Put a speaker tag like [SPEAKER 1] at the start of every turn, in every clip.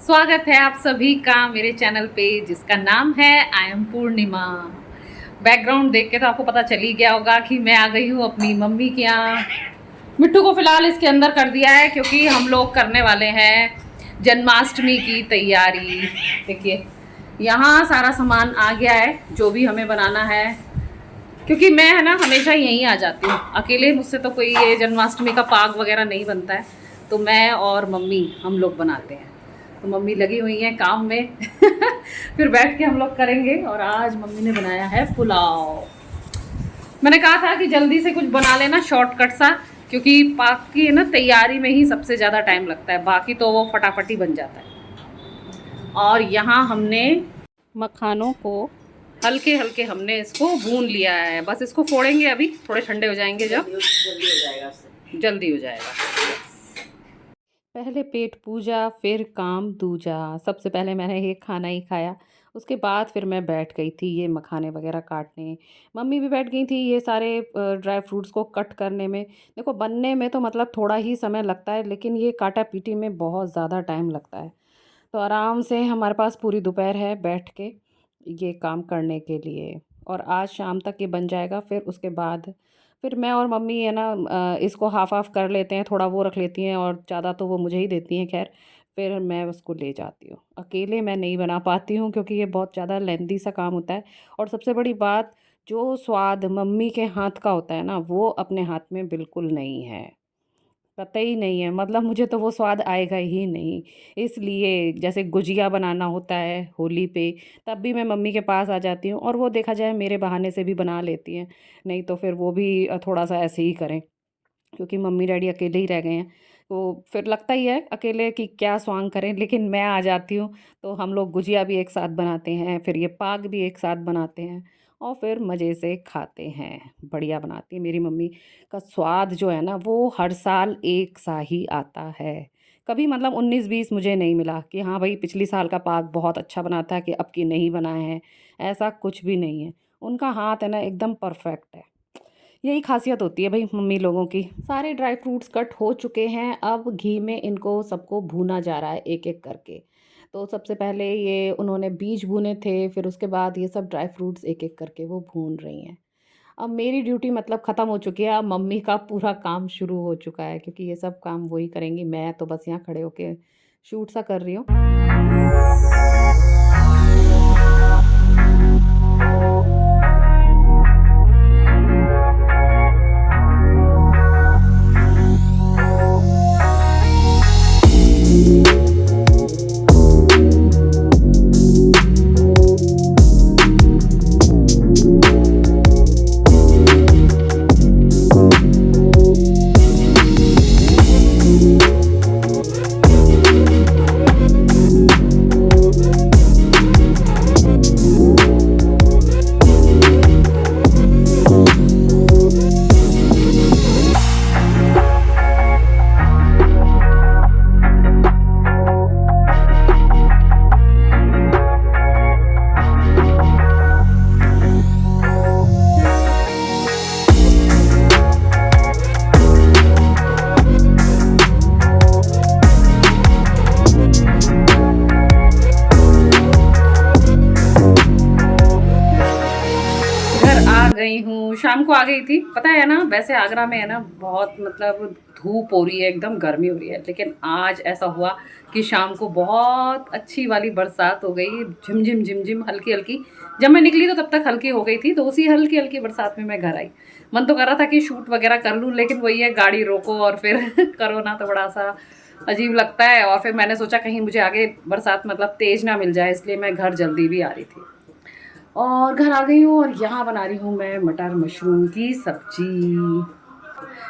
[SPEAKER 1] स्वागत है आप सभी का मेरे चैनल पे जिसका नाम है आई एम पूर्णिमा। बैकग्राउंड देख के तो आपको पता चल ही गया होगा कि मैं आ गई हूँ अपनी मम्मी के यहाँ। मिट्टू को फिलहाल इसके अंदर कर दिया है क्योंकि हम लोग करने वाले हैं जन्माष्टमी की तैयारी। देखिए यहाँ सारा सामान आ गया है जो भी हमें बनाना है, क्योंकि मैं है ना हमेशा यहीं आ जाती हूँ अकेले, मुझसे तो कोई ये जन्माष्टमी का पाग वगैरह नहीं बनता है, तो मैं और मम्मी हम लोग बनाते हैं। तो मम्मी लगी हुई हैं काम में फिर बैठ के हम लोग करेंगे। और आज मम्मी ने बनाया है पुलाव। मैंने कहा था कि जल्दी से कुछ बना लेना शॉर्टकट सा, क्योंकि पाक की है ना तैयारी में ही सबसे ज़्यादा टाइम लगता है, बाकी तो वो फटाफट ही बन जाता है। और यहाँ हमने मखानों को हल्के हल्के हमने इसको भून लिया है, बस इसको फोड़ेंगे अभी, थोड़े ठंडे हो जाएंगे जब जल्दी हो जाएगा उससे। जल्दी हो जाएगा। पहले पेट पूजा फिर काम दूजा। सबसे पहले मैंने ये खाना ही खाया, उसके बाद फिर मैं बैठ गई थी ये मखाने वगैरह काटने। मम्मी भी बैठ गई थी ये सारे ड्राई फ्रूट्स को कट करने में। देखो बनने में तो मतलब थोड़ा ही समय लगता है, लेकिन ये काटा पीटी में बहुत ज़्यादा टाइम लगता है। तो आराम से हमारे पास पूरी दोपहर है बैठ के ये काम करने के लिए, और आज शाम तक ये बन जाएगा। फिर उसके बाद फिर मैं और मम्मी है ना इसको हाफ़ हाफ़ कर लेते हैं, थोड़ा वो रख लेती हैं और ज़्यादा तो वो मुझे ही देती हैं। खैर फिर मैं उसको ले जाती हूँ, अकेले मैं नहीं बना पाती हूँ क्योंकि ये बहुत ज़्यादा लेंदी सा काम होता है। और सबसे बड़ी बात, जो स्वाद मम्मी के हाथ का होता है ना वो अपने हाथ में बिल्कुल नहीं है, पता ही नहीं है, मतलब मुझे तो वो स्वाद आएगा ही नहीं। इसलिए जैसे गुजिया बनाना होता है होली पे, तब भी मैं मम्मी के पास आ जाती हूँ और वो देखा जाए मेरे बहाने से भी बना लेती हैं। नहीं तो फिर वो भी थोड़ा सा ऐसे ही करें, क्योंकि मम्मी डैडी अकेले ही रह गए हैं। तो फिर लगता ही है अकेले कि क्या स्वांग करें, लेकिन मैं आ जाती हूँ तो हम लोग गुजिया भी एक साथ बनाते हैं, फिर ये पाग भी एक साथ बनाते हैं और फिर मज़े से खाते हैं। बढ़िया बनाती है मेरी मम्मी। का स्वाद जो है ना वो हर साल एक सा ही आता है। कभी मतलब 19-20 मुझे नहीं मिला कि हाँ भाई पिछली साल का पाग बहुत अच्छा बना था कि अब की नहीं बना है, ऐसा कुछ भी नहीं है। उनका हाथ है ना एकदम परफेक्ट है। यही खासियत होती है भाई मम्मी लोगों की। सारे ड्राई फ्रूट्स कट हो चुके हैं, अब घी में इनको सबको भूना जा रहा है एक एक करके। तो सबसे पहले ये उन्होंने बीज भुने थे, फिर उसके बाद ये सब ड्राई फ्रूट्स एक एक करके वो भून रही हैं। अब मेरी ड्यूटी मतलब ख़त्म हो चुकी है, अब मम्मी का पूरा काम शुरू हो चुका है, क्योंकि ये सब काम वही करेंगी, मैं तो बस यहाँ खड़े होके शूट सा कर रही हूँ। घर आ गई हूँ, शाम को आ गई थी, पता है ना वैसे आगरा में है ना बहुत मतलब धूप हो रही है, एकदम गर्मी हो रही है, लेकिन आज ऐसा हुआ कि शाम को बहुत अच्छी वाली बरसात हो गई, झिमझिम झिमझिम हल्की हल्की। जब मैं निकली तो तब तक हल्की हो गई थी, तो उसी हल्की हल्की बरसात में मैं घर आई। मन तो कर रहा था कि शूट वगैरह कर लूँ, लेकिन वही है गाड़ी रोको और फिर करो ना, तो बड़ा सा अजीब लगता है। और फिर मैंने सोचा कहीं मुझे आगे बरसात मतलब तेज़ ना मिल जाए, इसलिए मैं घर जल्दी भी आ रही थी। और घर आ गई हूँ और यहाँ बना रही हूँ मैं मटर मशरूम की सब्जी।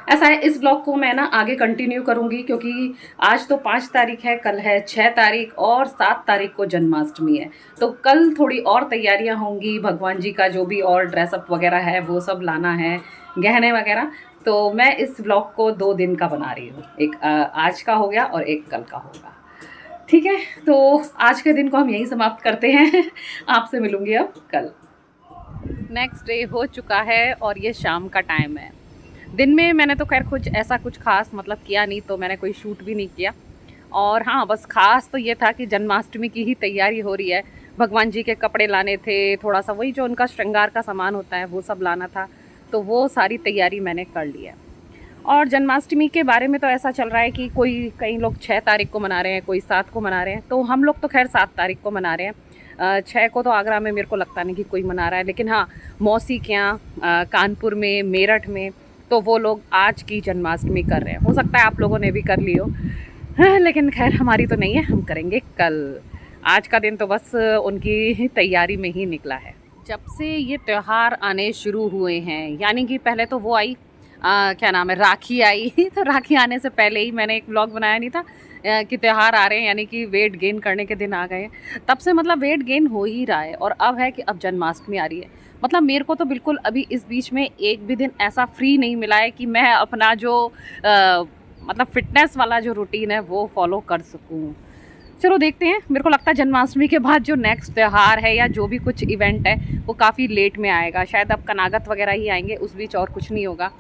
[SPEAKER 1] ऐसा है, इस ब्लॉग को मैं ना आगे कंटिन्यू करूँगी, क्योंकि आज तो 5 तारीख है, कल है 6 तारीख और 7 तारीख को जन्माष्टमी है। तो कल थोड़ी और तैयारियाँ होंगी, भगवान जी का जो भी और ड्रेसअप वगैरह है वो सब लाना है, गहने वगैरह। तो मैं इस ब्लॉग को 2 दिन का बना रही हूँ, एक आज का हो गया और एक कल का होगा। ठीक है, तो आज के दिन को हम यहीं समाप्त करते हैं आपसे मिलूंगी अब कल। नेक्स्ट डे हो चुका है और ये शाम का टाइम है। दिन में मैंने तो खैर कुछ ऐसा कुछ खास मतलब किया नहीं, तो मैंने कोई शूट भी नहीं किया। और हाँ, बस ख़ास तो ये था कि जन्माष्टमी की ही तैयारी हो रही है। भगवान जी के कपड़े लाने थे, थोड़ा-सा वही जो उनका श्रृंगार का सामान होता है वो सब लाना था, तो वो सारी तैयारी मैंने कर ली है। और जन्माष्टमी के बारे में तो ऐसा चल रहा है कि कोई कई लोग 6 तारीख को मना रहे हैं, कोई 7 को मना रहे हैं, तो हम लोग तो ख़ैर 7 तारीख को मना रहे हैं। 6 को तो आगरा में मेरे को लगता नहीं कि कोई मना रहा है, लेकिन हाँ, मौसी के यहाँ कानपुर में, मेरठ में, तो वो लोग आज की जन्माष्टमी कर रहे हैं। हो सकता है आप लोगों ने भी कर ली हो। हाँ, लेकिन खैर हमारी तो नहीं है, हम करेंगे कल। आज का दिन तो बस उनकी तैयारी में ही निकला है। जब से ये त्यौहार आने शुरू हुए हैं, यानी कि पहले तो वो आई क्या नाम है, राखी आई तो राखी आने से पहले ही मैंने एक व्लॉग बनाया नहीं था कि त्यौहार आ रहे हैं, यानी कि वेट गेन करने के दिन आ गए हैं। तब से मतलब वेट गेन हो ही रहा है, और अब है कि अब जन्माष्टमी आ रही है। मतलब मेरे को तो बिल्कुल अभी इस बीच में एक भी दिन ऐसा फ्री नहीं मिला है कि मैं अपना जो मतलब फ़िटनेस वाला जो रूटीन है वो फॉलो कर सकूँ। चलो देखते हैं, मेरे को लगता है जन्माष्टमी के बाद जो नेक्स्ट त्यौहार है या जो भी कुछ इवेंट है वो काफ़ी लेट में आएगा। शायद अब कनागत वगैरह ही आएंगे, उस बीच और कुछ नहीं होगा।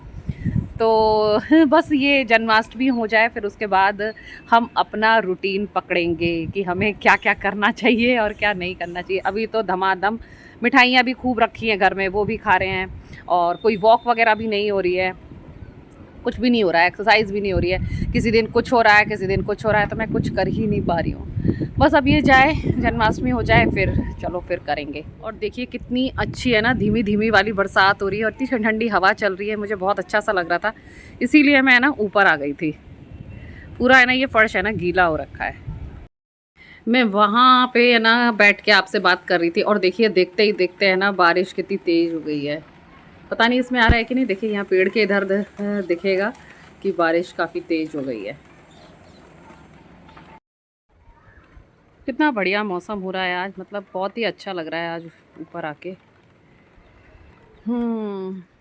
[SPEAKER 1] तो बस ये जन्माष्टमी हो जाए, फिर उसके बाद हम अपना रूटीन पकड़ेंगे कि हमें क्या क्या करना चाहिए और क्या नहीं करना चाहिए। अभी तो धमाधम मिठाइयाँ भी खूब रखी हैं घर में, वो भी खा रहे हैं, और कोई वॉक वगैरह भी नहीं हो रही है, कुछ भी नहीं हो रहा है, एक्सरसाइज भी नहीं हो रही है। किसी दिन कुछ हो रहा है, किसी दिन कुछ हो रहा है, तो मैं कुछ कर ही नहीं पा रही हूँ। बस अब ये जाए, जन्माष्टमी हो जाए, फिर चलो फिर करेंगे। और देखिए कितनी अच्छी है ना, धीमी धीमी वाली बरसात हो रही है और इतनी ठंडी हवा चल रही है, मुझे बहुत अच्छा सा लग रहा था, इसीलिए मैं ना ऊपर आ गई थी। पूरा है ना ये फर्श है ना गीला हो रखा है। मैं वहाँ पे है ना बैठ के आपसे बात कर रही थी, और देखिए देखते ही देखते है ना बारिश कितनी तेज़ हो गई है। पता नहीं इसमें आ रहा है कि नहीं, देखिए यहाँ पेड़ के इधर दिखेगा कि बारिश काफ़ी तेज़ हो गई है। कितना बढ़िया मौसम हो रहा है आज, मतलब बहुत ही अच्छा लग रहा है आज ऊपर आके।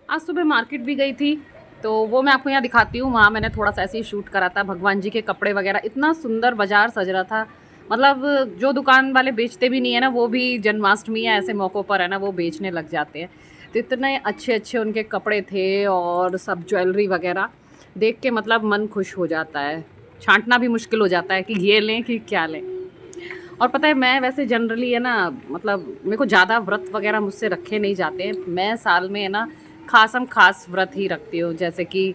[SPEAKER 1] आज सुबह मार्केट भी गई थी, तो वो मैं आपको यहाँ दिखाती हूँ। वहाँ मैंने थोड़ा सा ऐसे ही शूट करा था, भगवान जी के कपड़े वगैरह, इतना सुंदर बाजार सज रहा था। मतलब जो दुकान वाले बेचते भी नहीं है ना, वो भी जन्माष्टमी या ऐसे मौक़ों पर है ना वो बेचने लग जाते हैं। तो इतने अच्छे अच्छे उनके कपड़े थे, और सब ज्वेलरी वगैरह देख के मतलब मन खुश हो जाता है। छांटना भी मुश्किल हो जाता है कि ये लें कि क्या लें। और पता है मैं वैसे जनरली है ना, मतलब मेरे को ज़्यादा व्रत वगैरह मुझसे रखे नहीं जाते हैं। मैं साल में है ना खासम खास व्रत ही रखती हूँ, जैसे कि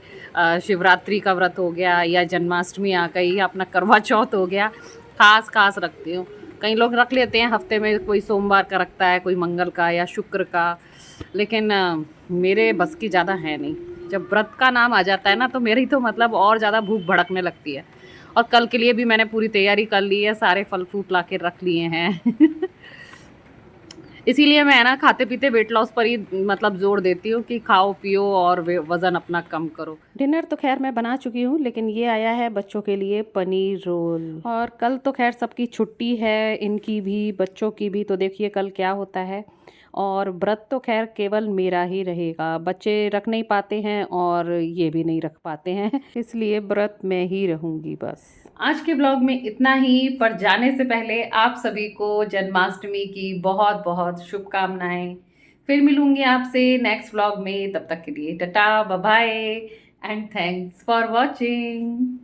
[SPEAKER 1] शिवरात्रि का व्रत हो गया, या जन्माष्टमी आ गई, या अपना करवा चौथ हो गया, खास खास रखती हूँ। कई लोग रख लेते हैं हफ्ते में, कोई सोमवार का रखता है, कोई मंगल का या शुक्र का, लेकिन मेरे बस की ज़्यादा है नहीं। जब व्रत का नाम आ जाता है ना, तो मेरी तो मतलब और ज़्यादा भूख भड़कने लगती है। और कल के लिए भी मैंने पूरी तैयारी कर ली है, सारे फल फ्रूट ला के रख लिए हैं इसीलिए मैं ना खाते पीते वेट लॉस पर ही मतलब जोर देती हूँ कि खाओ पियो और वज़न अपना कम करो। डिनर तो खैर मैं बना चुकी हूँ, लेकिन ये आया है बच्चों के लिए पनीर रोल, और कल तो खैर सबकी छुट्टी है, इनकी भी बच्चों की भी, तो देखिए कल क्या होता है। और व्रत तो खैर केवल मेरा ही रहेगा, बच्चे रख नहीं पाते हैं और ये भी नहीं रख पाते हैं इसलिए व्रत मैं ही रहूँगी बस। आज के ब्लॉग में इतना ही, पर जाने से पहले आप सभी को जन्माष्टमी की बहुत बहुत शुभकामनाएं। फिर मिलूंगी आपसे नेक्स्ट ब्लॉग में, तब तक के लिए tata bye bye and thanks for watching.